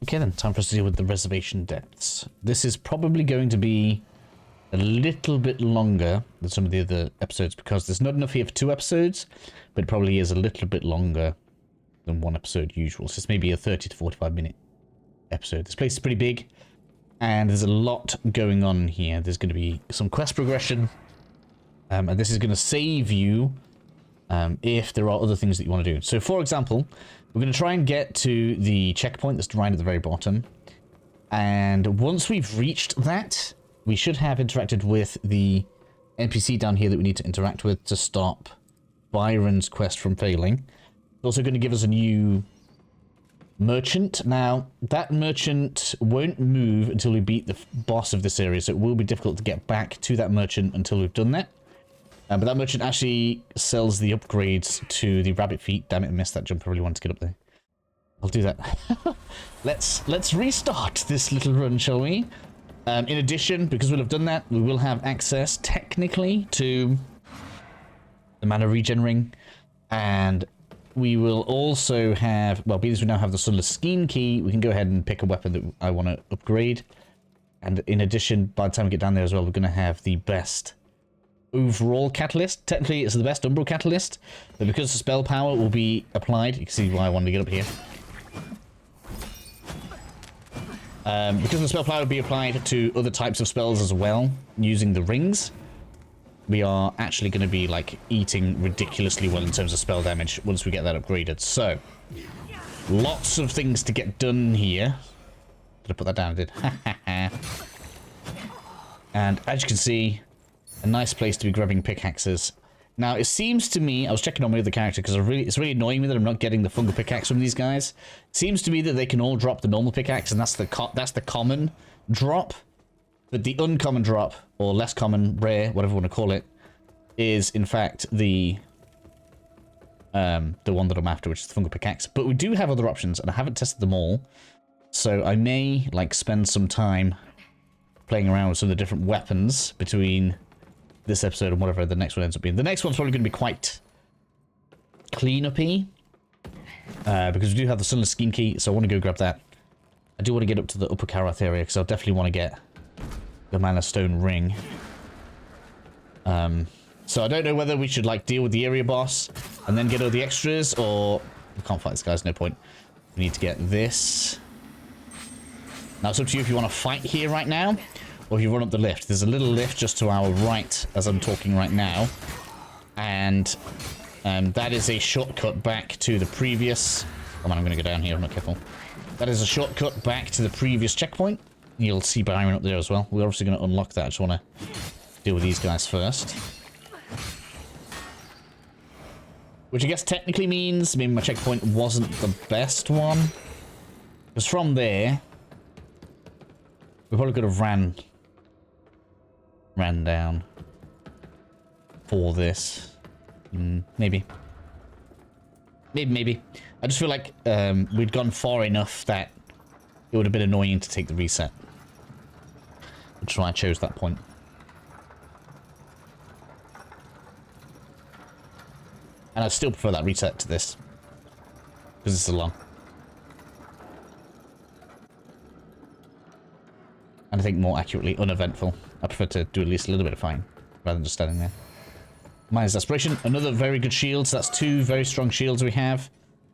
Okay then, time for us to deal with the reservation depths. This is probably going to be a little bit longer than some of the other episodes because there's not enough here for 2 episodes, but it probably is a little bit longer than 1 episode usual. So it's maybe a 30 to 45 minute episode. This place is pretty big and there's a lot going on here. There's going to be some quest progression and this is going to save you if there are other things that you want to do. So for example, we're going to try and get to the checkpoint that's right at the very bottom. And once we've reached that, we should have interacted with the NPC down here that we need to interact with to stop Byron's quest from failing. It's also going to give us a new merchant. Now, that merchant won't move until we beat the boss of this area, so it will be difficult to get back to that merchant until we've done that. But that merchant actually sells the upgrades to the rabbit feet. Damn it, I missed that jump. I really wanted to get up there. I'll do that. Let's restart this little run, shall we? In addition, because we'll have done that, we will have access, technically, to the mana regen ring. And we will also have, well, because we now have the Sunless Scheme key, we can go ahead and pick a weapon that I want to upgrade. And in addition, by the time we get down there as well, we're going to have the best overall catalyst. Technically, it's the best umbral catalyst, but because the spell power will be applied, you can see why I wanted to get up here. Because the spell power will be applied to other types of spells as well, using the rings, we are actually going to be, like, eating ridiculously well in terms of spell damage once we get that upgraded. So, lots of things to get done here. Did I put that down? I did. And as you can see, a nice place to be grabbing pickaxes. Now, it seems to me, I was checking on my other character because it's really annoying me that I'm not getting the fungal pickaxe from these guys. It seems to me that they can all drop the normal pickaxe, and that's the common drop. But the uncommon drop, or less common, rare, whatever you want to call it, is in fact the one that I'm after, which is the fungal pickaxe. But we do have other options, and I haven't tested them all. So I may, like, spend some time playing around with some of the different weapons between this episode and whatever the next one ends up being. The next one's probably going to be quite clean-up-y, because we do have the Sunless Scheme key, so I want to go grab that. I do want to get up to the Upper Karath area, because I definitely want to get the Mana Stone Ring. So I don't know whether we should, like, deal with the area boss and then get all the extras, or we can't fight this guy, there's no point. We need to get this. Now it's up to you if you want to fight here right now, or if you run up the lift. There's a little lift just to our right as I'm talking right now. And that is a shortcut back to the previous... Oh man, I'm going to go down here, I'm not careful. That is a shortcut back to the previous checkpoint. You'll see Byron up there as well. We're obviously going to unlock that. I just want to deal with these guys first. Which I guess technically means maybe my checkpoint wasn't the best one. Because from there, we probably could have ran down for this. Maybe. Maybe. I just feel like we'd gone far enough that it would have been annoying to take the reset. Which is why I chose that point. And I still prefer that reset to this. Because it's so long. And I think more accurately, uneventful. I prefer to do at least a little bit of fighting, rather than just standing there. Minus Desperation, another very good shield. So that's 2 very strong shields we have.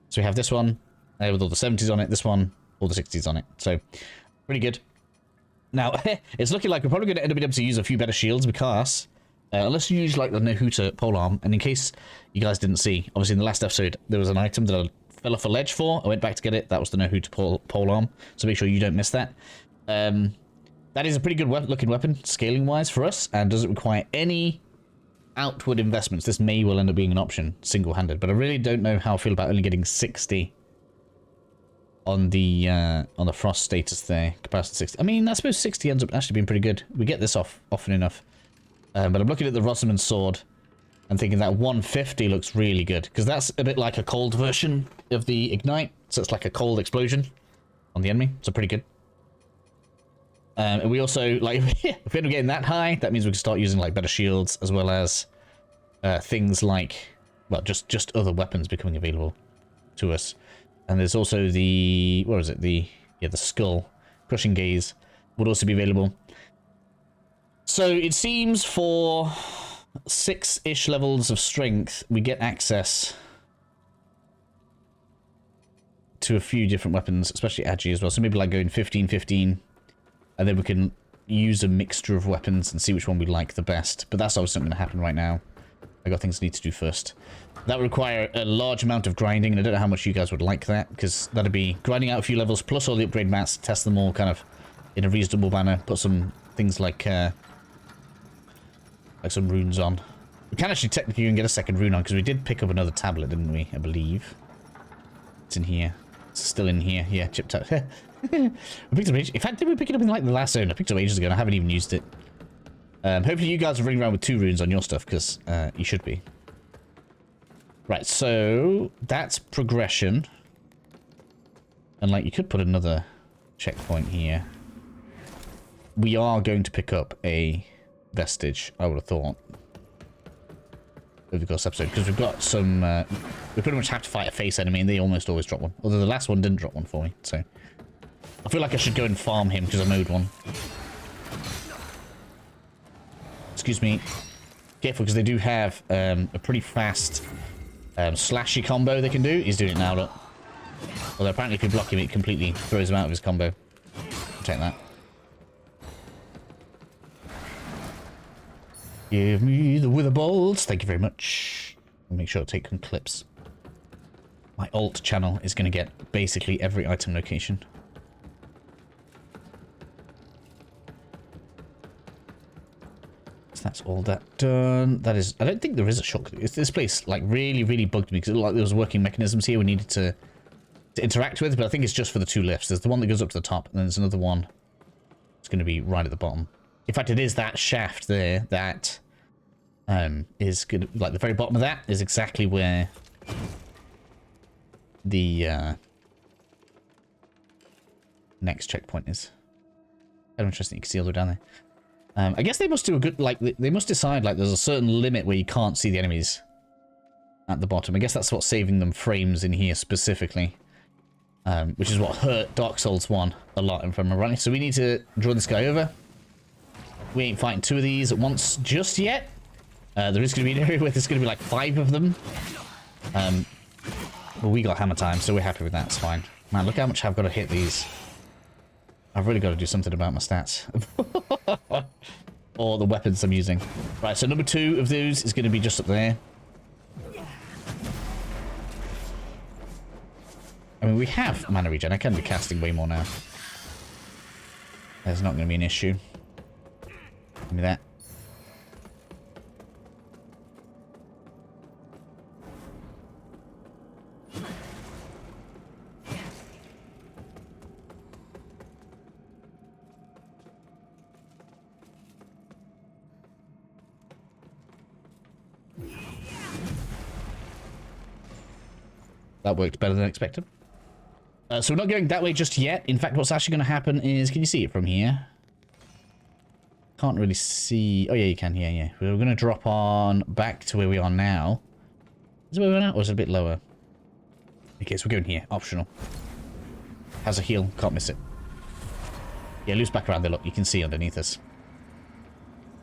So we have this one, with all the 70s on it, this one, all the 60s on it. So, pretty good. Now, it's looking like we're probably going to end up being able to use a few better shields because, unless you use, like, the Nahuta polearm, and in case you guys didn't see, obviously in the last episode, there was an item that I fell off a ledge for. I went back to get it. That was the Nahuta polearm. So make sure you don't miss that. That is a pretty good looking weapon, scaling-wise, for us, and doesn't require any outward investments. This may well end up being an option, single-handed, but I really don't know how I feel about only getting 60 on the frost status there, compared to 60. I mean, I suppose 60 ends up actually being pretty good. We get this off often enough. But I'm looking at the Rosamund sword and thinking that 150 looks really good, because that's a bit like a cold version of the ignite, so it's like a cold explosion on the enemy, so pretty good. And we also, like, if we end up getting that high, that means we can start using, like, better shields, as well as things like, well, just other weapons becoming available to us. And there's also the, what is it, the Yeah, the skull. Crushing gaze would also be available. So it seems for 6-ish levels of strength, we get access to a few different weapons, especially agi as well. So maybe like going 15, 15, and then we can use a mixture of weapons and see which one we like the best. But that's obviously not going to happen right now. I got things I need to do first. That would require a large amount of grinding, and I don't know how much you guys would like that, because that'd be grinding out a few levels, plus all the upgrade mats, test them all kind of in a reasonable manner, put some things like some runes on. We can actually technically even get a second rune on, because we did pick up another tablet, didn't we? I believe. It's in here. It's still in here. Yeah, chipped out. We picked up in fact, did we pick it up in like the last zone? I picked it up ages ago and I haven't even used it. Hopefully you guys are running around with 2 runes on your stuff, because you should be. Right, so that's progression. And like, you could put another checkpoint here. We are going to pick up a vestige, I would have thought, over the course episode, because we've got some, we pretty much have to fight a face enemy, and they almost always drop one. Although the last one didn't drop one for me, so I feel like I should go and farm him, because I mowed one. Excuse me. Careful, because they do have a pretty fast slashy combo they can do. He's doing it now, look. Although apparently if you block him, it completely throws him out of his combo. Take that. Give me the wither bolts. Thank you very much. I'll make sure to take some clips. My alt channel is going to get basically every item location. So that's all that done. That is... I don't think there is a shortcut. This place, like, really bugged me because it looked like there was working mechanisms here we needed to interact with, but I think it's just for the 2 lifts. There's the one that goes up to the top, and then there's another one. It's going to be right at the bottom. In fact, it is that shaft there that is good. Like the very bottom of that is exactly where the next checkpoint is. Kind of interesting. You can see all the way down there. I guess they must do a good, like, they must decide, like, there's a certain limit where you can't see the enemies at the bottom. I guess that's what's saving them frames in here specifically. Which is what hurt Dark Souls 1 a lot, if I remember rightly. So we need to draw this guy over. We ain't fighting 2 of these at once just yet. There is going to be an area where there's going to be like 5 of them. Well, we got hammer time, so we're happy with that. It's fine. Man, look how much I've got to hit these. I've really got to do something about my stats. Or the weapons I'm using. Right, so number 2 of those is going to be just up there. I mean, we have mana regen. I can be casting way more now. There's not going to be an issue. Give me that. That worked better than expected. So we're not going that way just yet. In fact, what's actually going to happen is... Can you see it from here? Can't really see... Oh, yeah, you can. Yeah. We're going to drop on back to where we are now. Is it where we are now? Or is it a bit lower? Okay, so we're going here. Optional. Has a heal. Can't miss it. Yeah, loose back around there. Look, you can see underneath us.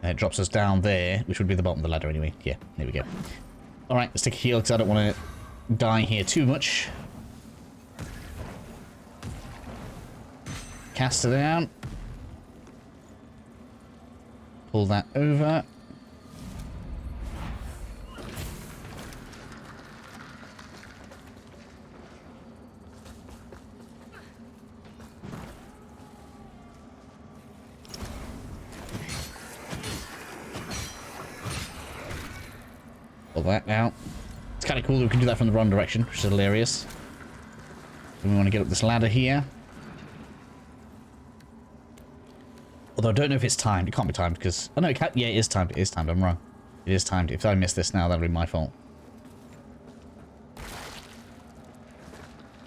And it drops us down there, which would be the bottom of the ladder anyway. Yeah, there we go. Alright, let's take a heal because I don't want to die here too much. Cast it down. Pull that over. Pull that out. It's kind of cool that we can do that from the wrong direction, which is hilarious. And we want to get up this ladder here. Although I don't know if it's timed. It can't be timed because... Oh no, it can't... Yeah, it is timed. It is timed. I'm wrong. It is timed. If I miss this now, that'll be my fault.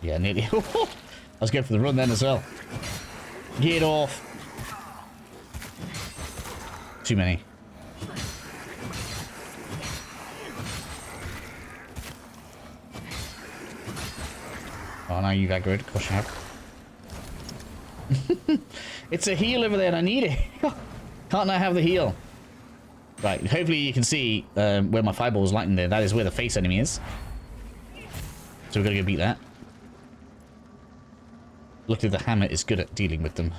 Yeah, nearly. I was going for the run then as well. Get off. Too many. Oh, now you've aggroed. Of course you have. It's a heal over there and I need it. Can't I have the heal? Right, hopefully you can see where my fireball is lighting there. That is where the face enemy is. So we've got to go beat that. Luckily the hammer is good at dealing with them.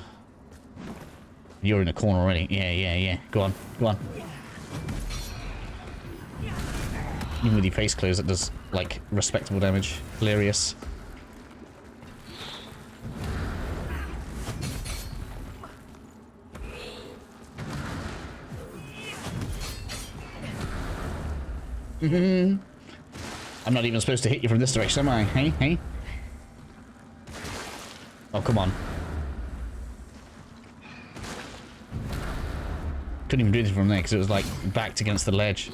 You're in a corner already. Yeah. Go on. Even with your face closed, it does, like, respectable damage. Hilarious. I'm not even supposed to hit you from this direction, am I? Hey? Oh, come on. Couldn't even do anything from there because it was, like, backed against the ledge.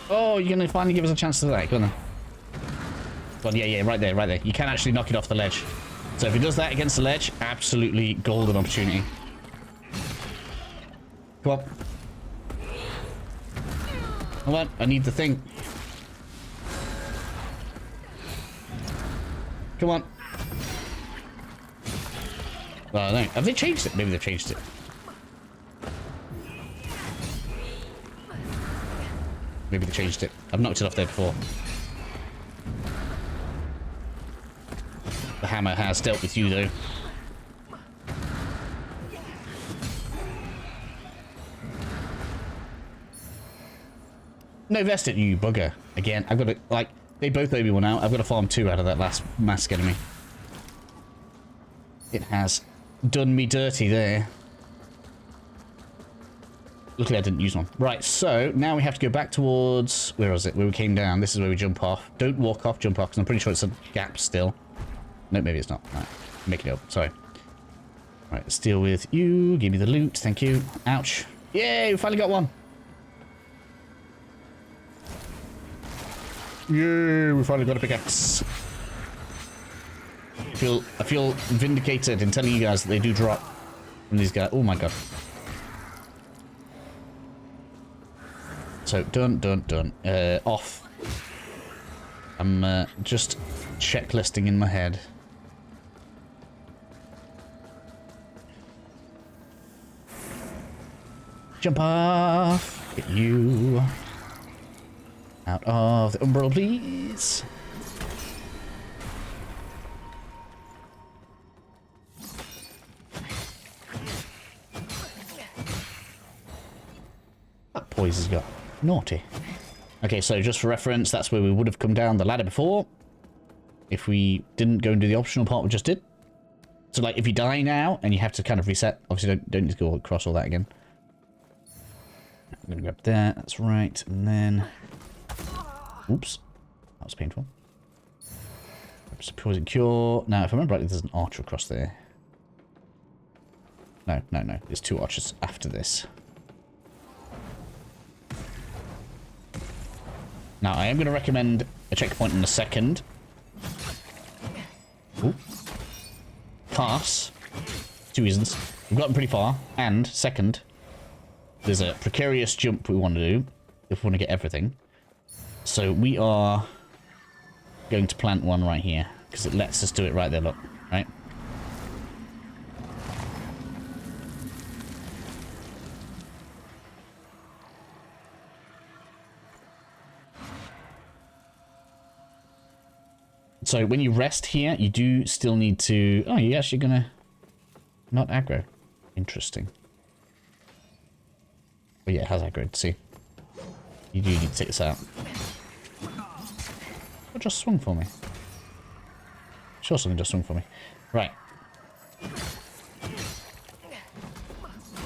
Oh, you're going to finally give us a chance to do that, go on then. Go on, yeah, right there. You can actually knock it off the ledge. So if he does that against the ledge, absolutely golden opportunity. Come on. Come on, I need the thing. Come on. Oh, no. Have they changed it? Maybe they've changed it. Maybe they changed it. I've knocked it off there before. The hammer has dealt with you, though. No vest it, you bugger. Again, I've got to, like, they both owe me one out. I've got to farm 2 out of that last mask enemy. It has done me dirty there. Luckily I didn't use one. Right, so now we have to go back towards... Where was it? Where we came down. This is where we jump off. Don't walk off, jump off, because I'm pretty sure it's a gap still. No, maybe it's not. Right, make it up. Sorry. Right, let's deal with you. Give me the loot. Thank you. Ouch. Yay, we finally got one. Yay, we finally got a pickaxe. I feel vindicated in telling you guys that they do drop from these guys. Oh my god. So, done. Off. I'm just checklisting in my head. Jump off. Get you. Out of the umbral, please. That poise has got naughty. Okay, so just for reference, that's where we would have come down the ladder before. If we didn't go and do the optional part we just did. So, like, if you die now and you have to kind of reset, obviously don't need to go across all that again. I'm gonna grab that, that's right, and then... Oops. That was painful. Poison cure. Now, if I remember rightly, there's an archer across there. No. There's 2 archers after this. Now, I am going to recommend a checkpoint in a second. Ooh. Pass. 2 reasons. We've gotten pretty far. And, second, there's a precarious jump we want to do if we want to get everything. So we are going to plant one right here, because it lets us do it right there, look, right? So when you rest here, you do still need to... Oh, you're actually going to not aggro. Interesting. But yeah, it has aggroed, see? You do need to take this out. What just swung for me? Sure, something just swung for me. Right. I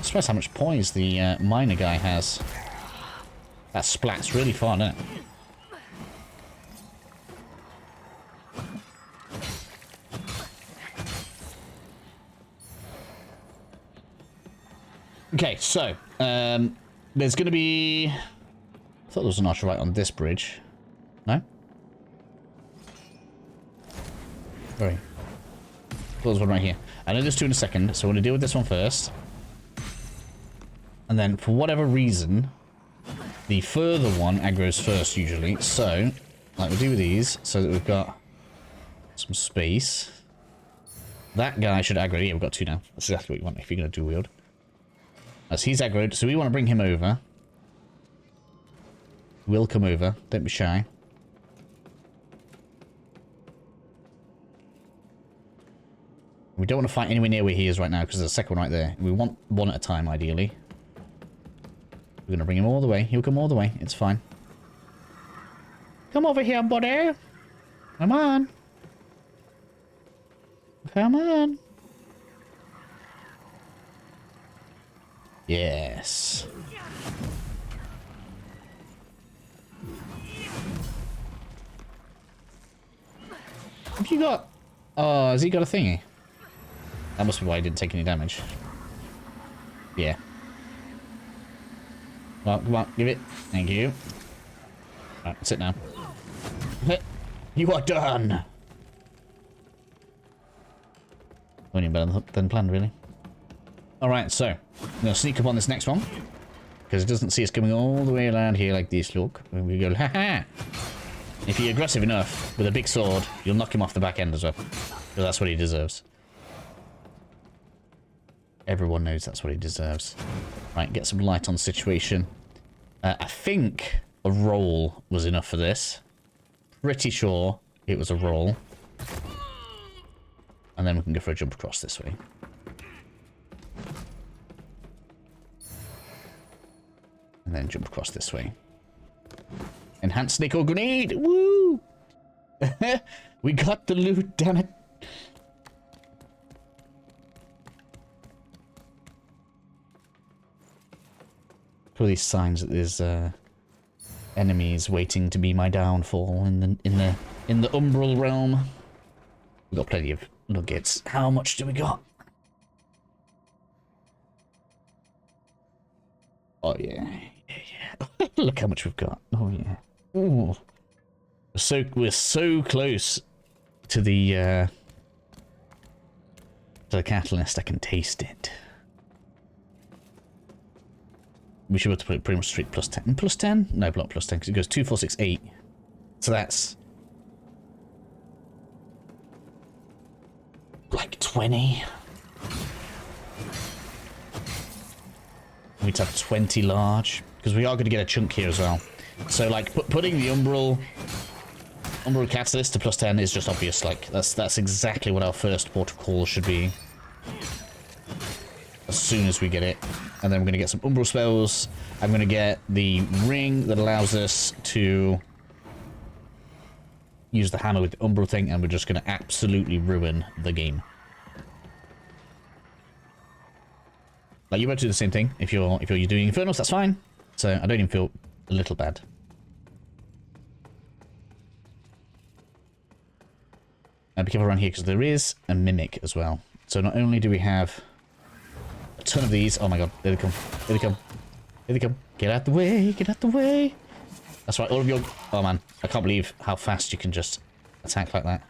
suppose how much poise the miner guy has. That splats really far, doesn't it? Okay, so, there's going to be... I thought there was an archer right on this bridge. No? Sorry. There's one right here. I know there's 2 in a second, so I want to deal with this one first. And then, for whatever reason, the further one aggroes first, usually. So, like we'll do with these, so that we've got Some space. That guy should aggro. Yeah, we've got 2 now. That's exactly what you want if you're going to do wield. As he's aggroed, so we want to bring him over. We'll come over. Don't be shy. We don't want to fight anywhere near where he is right now because there's a second one right there. We want one at a time, ideally. We're going to bring him all the way. He'll come all the way. It's fine. Come over here, buddy. Come on. Come on. Yes. Have you got... Oh, has he got a thingy? That must be why he didn't take any damage. Yeah. Well, come on, give it. Thank you. Alright, sit now. You are done! Only better than planned, really. Alright, so. I'm going to sneak up on this next one. Because it doesn't see us coming all the way around here like this, look. When we go, ha-ha! If you're aggressive enough with a big sword, you'll knock him off the back end as well. Because that's what he deserves. Everyone knows that's what he deserves. Right, get some light on the situation. I think a roll was enough for this. Pretty sure it was a roll. And then we can go for a jump across this way. And then jump across this way. Enhanced snake or grenade! Woo! We got the loot, damn it! All these signs that there's enemies waiting to be my downfall in the umbral realm. We've got plenty of nuggets. How much do we got? Oh yeah, yeah. Look how much we've got. Oh yeah. Ooh. We're so close to the catalyst. I can taste it. We should be able to put it pretty much straight plus 10. Plus 10? No, not plus 10, because it goes 2, 4, 6, 8. So that's... like 20. We need to have 20 large, because we are going to get a chunk here as well. So, like, putting the umbral catalyst to plus 10 is just obvious. Like, that's exactly what our first port of call should be. As soon as we get it. And then we're going to get some umbral spells. I'm going to get the ring that allows us to use the hammer with the umbral thing, and we're just going to absolutely ruin the game. Like, you're about to do the same thing. If you're doing Infernos, that's fine. So I don't even feel a little bad. Be careful around here because there is a mimic as well. So not only do we have a ton of these. Oh my god, there they come. There they come. There they come. Get out the way. Get out the way. That's right, all of your... Oh man, I can't believe how fast you can just attack like that.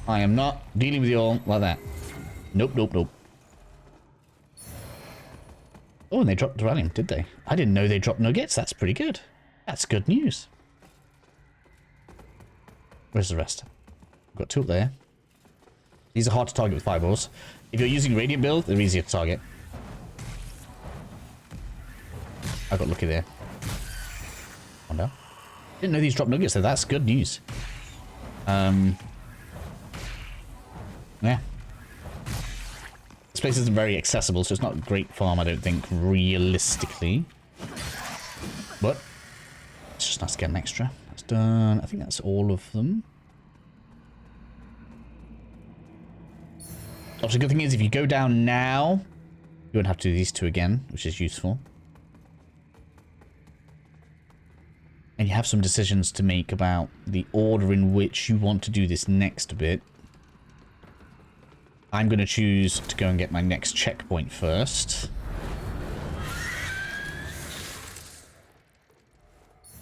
I am not dealing with you all like that. Nope, nope, nope. Oh, and they dropped Duranium, did they? I didn't know they dropped nuggets. That's pretty good. That's good news. Where's the rest? We've got 2 up there. These are hard to target with fireballs. If you're using Radiant build, they're easier to target. I got lucky there. Oh no. Didn't know these drop nuggets though. That's good news. Yeah. This place isn't very accessible, so it's not a great farm, I don't think, realistically. But it's just nice to get an extra. That's done. I think that's all of them. Obviously, the good thing is if you go down now, you won't have to do these 2 again, which is useful. And you have some decisions to make about the order in which you want to do this next bit. I'm going to choose to go and get my next checkpoint first.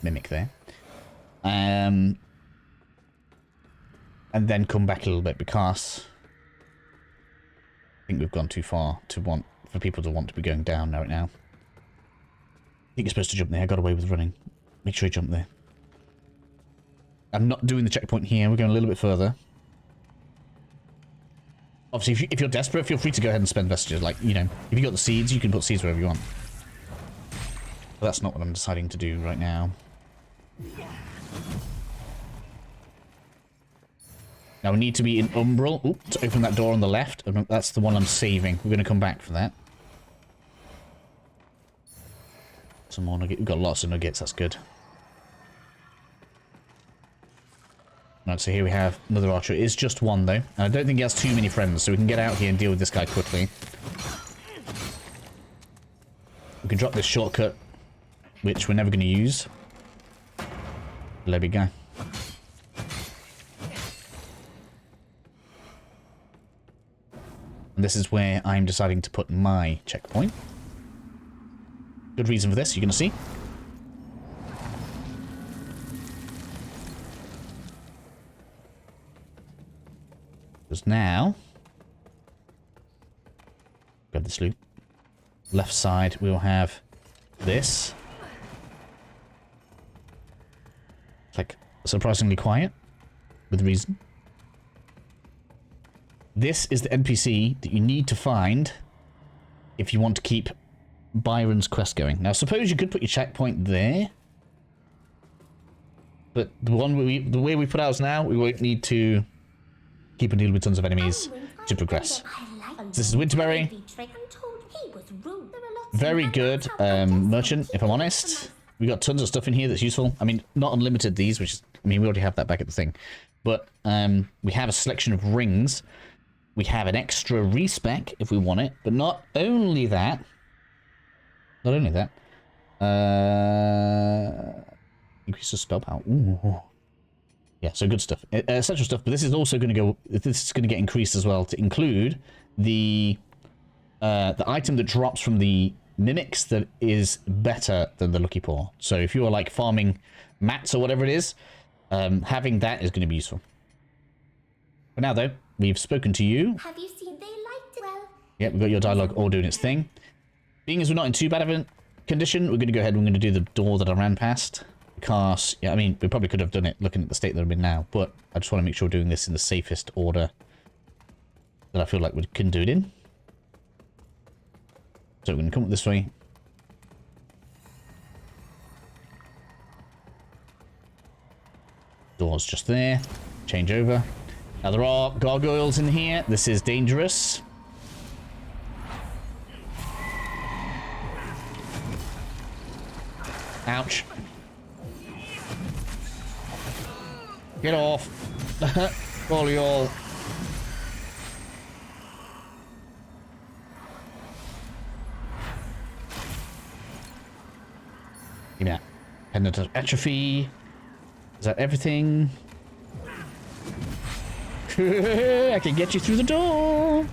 Mimic there. And then come back a little bit because I think we've gone too far for people to want to be going down right now. I think you're supposed to jump there. I got away with running. Make sure you jump there. I'm not doing the checkpoint here. We're going a little bit further. Obviously, if you're desperate, feel free to go ahead and spend vestiges. Like, you know, if you got the seeds, you can put seeds wherever you want. But that's not what I'm deciding to do right now. Now we need to be in umbral. Ooh, to open that door on the left. And that's the one I'm saving. We're going to come back for that. Some more nuggets. We've got lots of nuggets. That's good. Right, so here we have another archer. It is just one, though. And I don't think he has too many friends, so we can get out here and deal with this guy quickly. We can drop this shortcut, which we're never going to use. There we go. And this is where I'm deciding to put my checkpoint. Good reason for this, you're going to see. Because now, grab this loot. Left side, we'll have this. It's like surprisingly quiet, with reason. This is the NPC that you need to find if you want to keep Byron's quest going. Now, suppose you could put your checkpoint there, but the way we put ours now, we won't need to keep and deal with tons of enemies to progress. This is Winterberry. Very good merchant, if I'm honest. We got tons of stuff in here that's useful. I mean, not unlimited these, which is, I mean, we already have that back at the thing. But we have a selection of rings. We have an extra respec if we want it. But not only that. Increase the spell power. Ooh. Yeah, so good stuff. Essential stuff, but this is also going to go. This is going to get increased as well to include the item that drops from the mimics that is better than the Lucky Paw. So if you are like farming mats or whatever it is, having that is going to be useful. For now, though, we've spoken to you. Have you seen they liked it? Well, yeah, we've got your dialogue all doing its thing. Being as we're not in too bad of a condition, we're going to go ahead and we're going to do the door that I ran past. Because, yeah, I mean, we probably could have done it looking at the state that I'm in now, but I just want to make sure we're doing this in the safest order that I feel like we can do it in. So we're going to come up this way. Door's just there. Change over. Now there are gargoyles in here. This is dangerous. Ouch. Get off. All y'all. Give me that. Pendant of atrophy. Is that everything? I can get you through the door.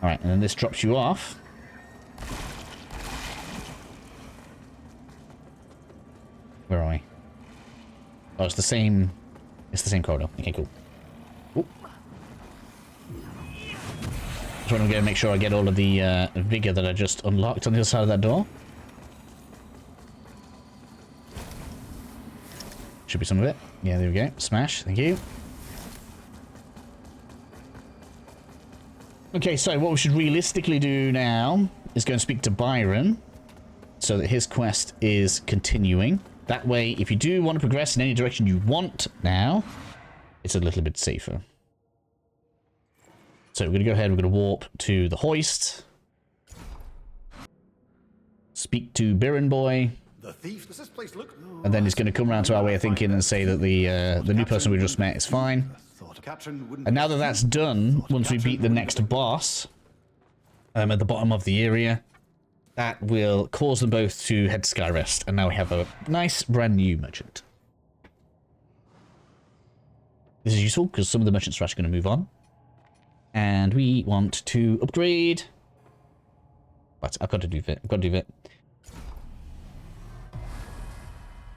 Alright, and then this drops you off. Where are we? Oh, it's the same corridor. Okay, cool. Ooh. Just want to go and make sure I get all of the vigor that I just unlocked on the other side of that door. Should be some of it. Yeah, there we go. Smash. Thank you. Okay, so what we should realistically do now is go and speak to Byron so that his quest is continuing. That way, if you do want to progress in any direction you want now, it's a little bit safer. So we're going to go ahead, we're going to warp to the hoist. Speak to Birin Boy. The thief. Does this place look? And then he's going to come around to our way of thinking and say that the new person we just met is fine. And now that that's done, once we beat the next boss at the bottom of the area, that will cause them both to head to Skyrest. And now we have a nice brand new merchant. This is useful because some of the merchants are actually going to move on. And we want to upgrade. But I've got to do it. I've got to do it.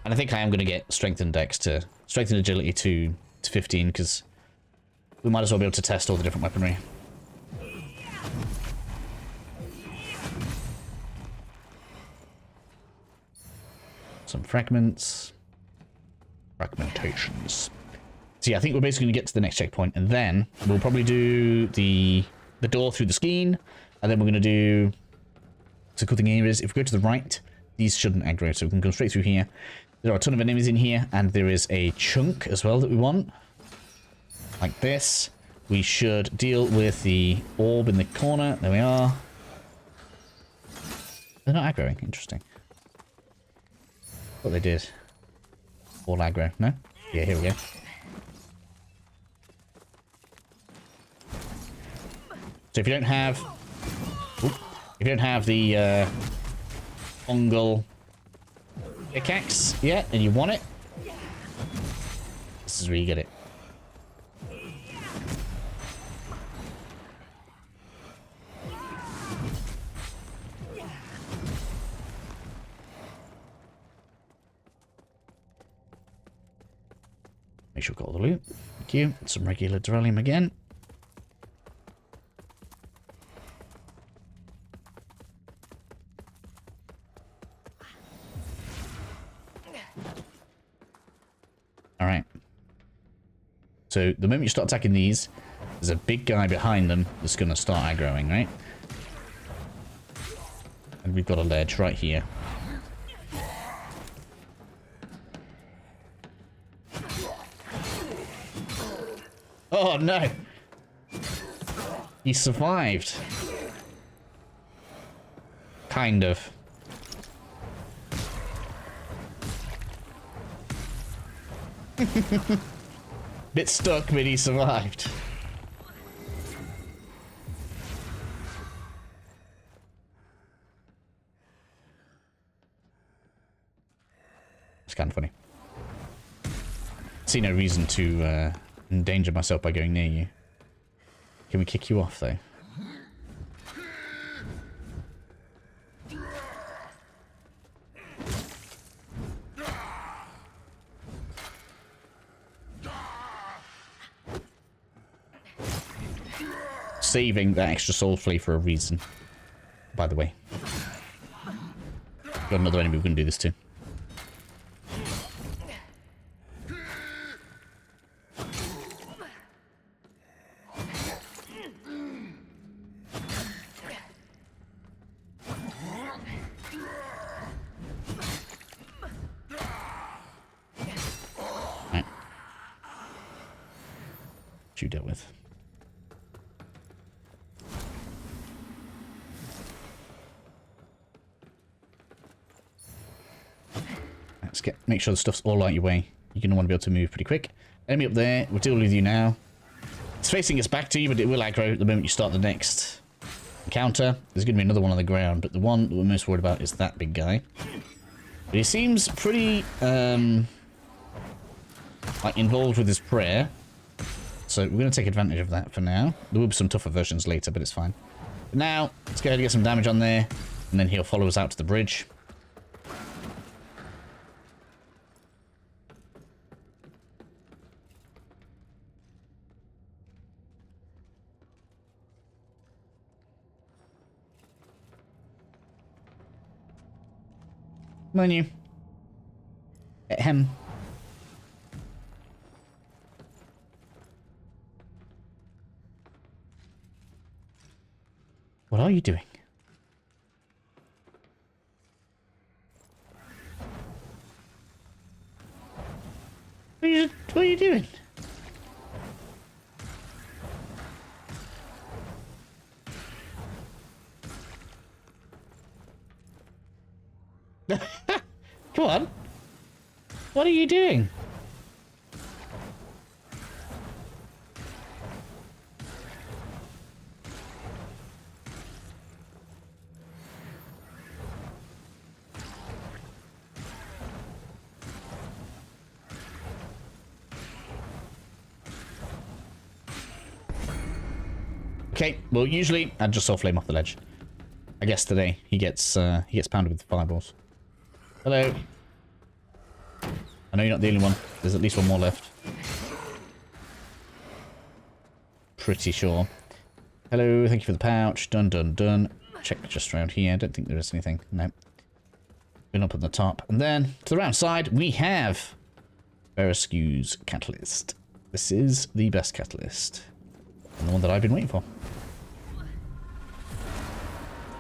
And I think I am going to get strengthened dex to strengthened agility to 15 because we might as well be able to test all the different weaponry. Some fragments. Fragmentations. So yeah, I think we're basically going to get to the next checkpoint, and then we'll probably do the door through the skein, and then we're going to do... So the cool thing here is, if we go to the right, these shouldn't aggro, so we can go straight through here. There are a ton of enemies in here, and there is a chunk as well that we want. Like this. We should deal with the orb in the corner. There we are. They're not aggroing. Interesting. What they did. All aggro. No? Yeah, here we go. So if you don't have... if you don't have the fungal pickaxe yet, and you want it, this is where you get it. Make sure we've got all the loot. Thank you. Some regular duralium again. Alright. So, the moment you start attacking these, there's a big guy behind them that's going to start aggroing, right? And we've got a ledge right here. Oh no! He survived. Kind of. Bit stuck, but he survived. It's kind of funny. See no reason to endanger myself by going near you. Can we kick you off though? Saving that extra soul flea for a reason, by the way. Got another enemy we can do this to. Right. What you dealt with. Make sure the stuff's all out your way. You're going to want to be able to move pretty quick. Enemy up there. We'll deal with you now. It's facing its back to you, but it will aggro the moment you start the next encounter. There's going to be another one on the ground, but the one that we're most worried about is that big guy. But he seems pretty like involved with his prayer. So we're going to take advantage of that for now. There will be some tougher versions later, but it's fine. But now, let's go ahead and get some damage on there, and then he'll follow us out to the bridge. Come on, you. Ahem. What are you doing? What are you doing? Come on. What are you doing? Okay, well usually I'd just saw flame off the ledge. I guess today he gets pounded with fireballs. Hello. I know you're not the only one. There's at least one more left. Pretty sure. Hello, thank you for the pouch. Done, done, done. Check just around here. I don't think there is anything. No. Been up at the top. And then to the round side, we have Pyric Cultist. This is the best catalyst. And the one that I've been waiting for.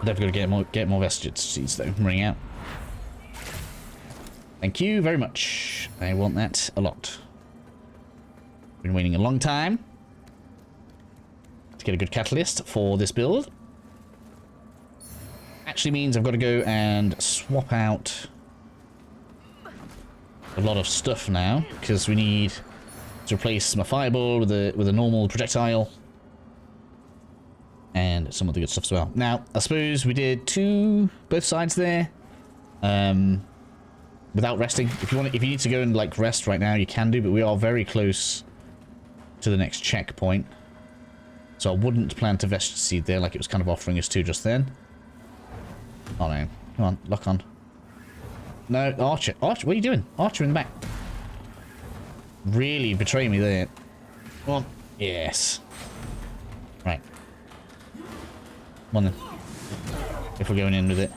Never going to get more vestige seeds though. I'm running out. Thank you very much. I want that a lot. Been waiting a long time to get a good catalyst for this build. Actually means I've got to go and swap out a lot of stuff now because we need to replace my fireball with a normal projectile and some of the good stuff as well. Now, I suppose we did both sides there without resting. If you need to go and like rest right now, you can do, but we are very close to the next checkpoint. So I wouldn't plan to vestige seed there like it was kind of offering us to just then. Oh no. Come on, lock on. No, Archer. Archer, what are you doing? Archer in the back. Really betray me there. Come on. Yes. Right. Come on then. If we're going in with it.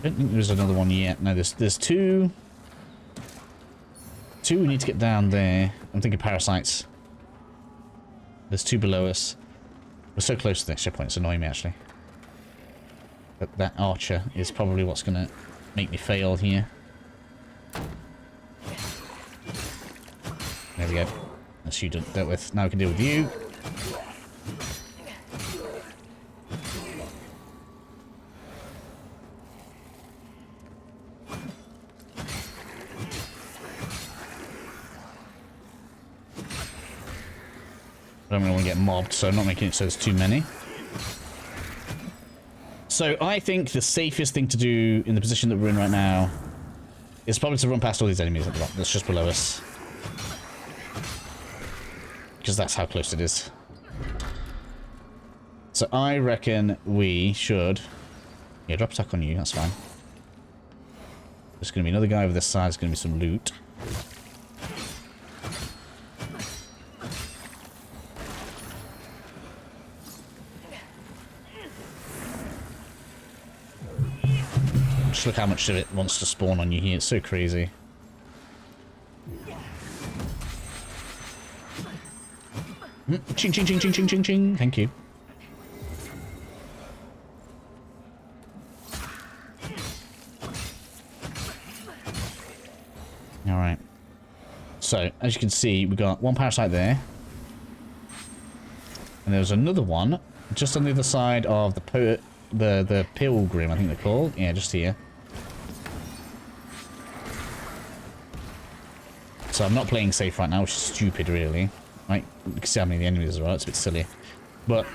I don't think there's another one yet. No, there's two. Two we need to get down there. I'm thinking parasites. There's two below us. We're so close to the next checkpoint, it's annoying me actually. But that archer is probably what's going to make me fail here. There we go. That's you dealt with. Now we can deal with you. I don't really want to get mobbed, so I'm not making it so there's too many. So I think the safest thing to do in the position that we're in right now is probably to run past all these enemies at the bottom that's just below us. Because that's how close it is. So I reckon we should... Yeah, drop attack on you, that's fine. There's going to be another guy over this side, there's going to be some loot. Just look how much of it wants to spawn on you here. It's so crazy. Ching, ching, ching, ching, ching, ching, ching. Thank you. Alright. So, as you can see, we've got one parasite there. And there's another one just on the other side of the pilgrim, I think they're called. Yeah, just here. So I'm not playing safe right now, which is stupid, really. Right, you can see how many enemies there are. It's a bit silly. But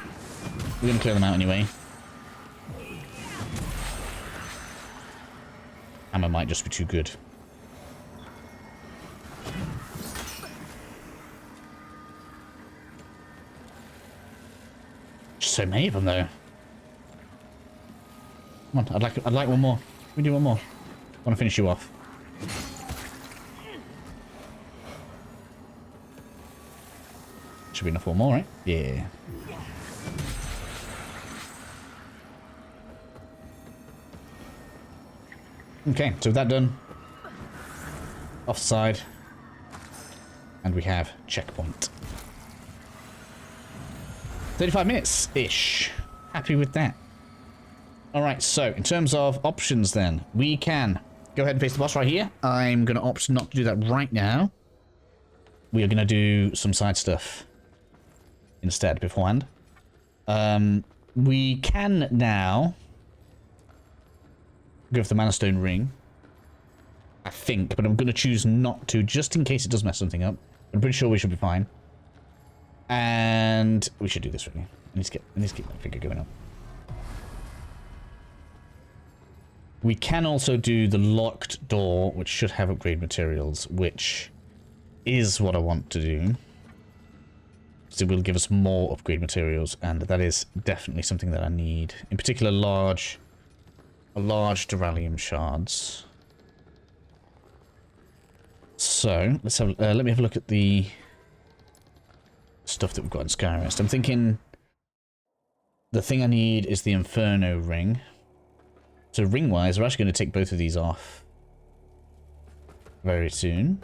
we're going to clear them out anyway. Hammer might just be too good. Just so many of them, though. Come on, I'd like one more. We do one more. I want to finish you off. Should be enough one more, right? Yeah. Okay, so with that done, offside, and we have checkpoint. 35 minutes-ish. Happy with that. Alright, so in terms of options then, we can go ahead and face the boss right here. I'm going to opt not to do that right now. We are going to do some side stuff instead beforehand. We can now go for the Mana Stone Ring, I think, but I'm going to choose not to, just in case it does mess something up. I'm pretty sure we should be fine. And we should do this, really. I need to get that figure going up. We can also do the locked door, which should have upgrade materials, which is what I want to do. because it will give us more upgrade materials, and that is definitely something that I need. In particular, large duralium shards. So let's have. Let me have a look at the stuff that we've got in Skyrest. I'm thinking the thing I need is the Inferno ring. So ring-wise, we're actually going to take both of these off very soon.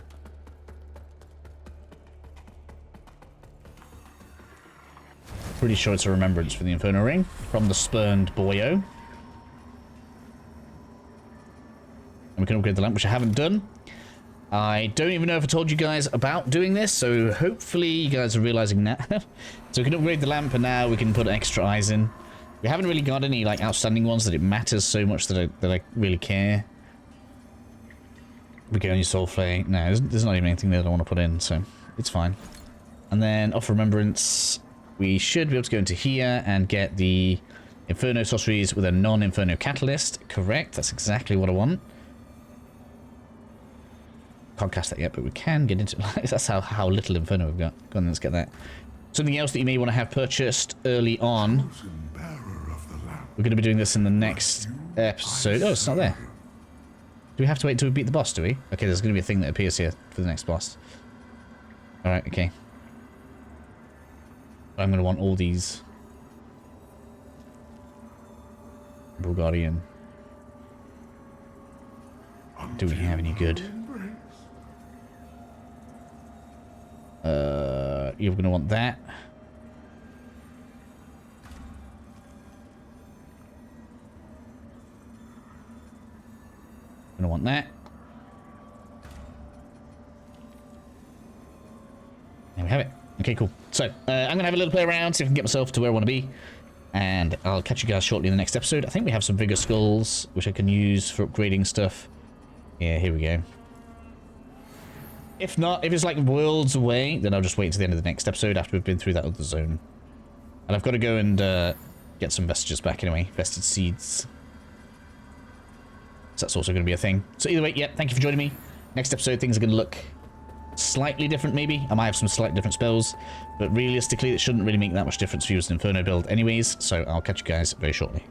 Pretty sure it's a remembrance for the Inferno ring from the spurned boyo. And we can upgrade the lamp, which I haven't done. I don't even know if I told you guys about doing this, so hopefully you guys are realizing that. So we can upgrade the lamp, and now we can put extra eyes in. We haven't really got any like outstanding ones that it matters so much that I really care. We can only soul flay. No, there's not even anything that I want to put in, so it's fine. And then off remembrance, we should be able to go into here and get the Inferno sorceries with a non-Inferno catalyst. Correct, that's exactly what I want. Can't cast that yet, but we can get into it. That's how little Inferno we've got. Go on, let's get that. Something else that you may want to have purchased early on. We're going to be doing this in the next episode. Oh, it's not there. Do we have to wait till we beat the boss, do we? Okay, there's going to be a thing that appears here for the next boss. Alright, okay. I'm going to want all these. Bulgarian. Do we have any good? You're going to want that. Going to want that. There we have it. Okay, cool. So, I'm going to have a little play around, see if I can get myself to where I want to be. And I'll catch you guys shortly in the next episode. I think we have some bigger skulls, which I can use for upgrading stuff. Yeah, here we go. If not, if it's like worlds away, then I'll just wait until the end of the next episode after we've been through that other zone. And I've got to go and get some vestiges back anyway. Vestige seeds. So that's also going to be a thing. So either way, yeah, thank you for joining me. Next episode, things are going to look slightly different, maybe. I might have some slightly different spells. But realistically, it shouldn't really make that much difference for you as an Inferno build anyways. So I'll catch you guys very shortly.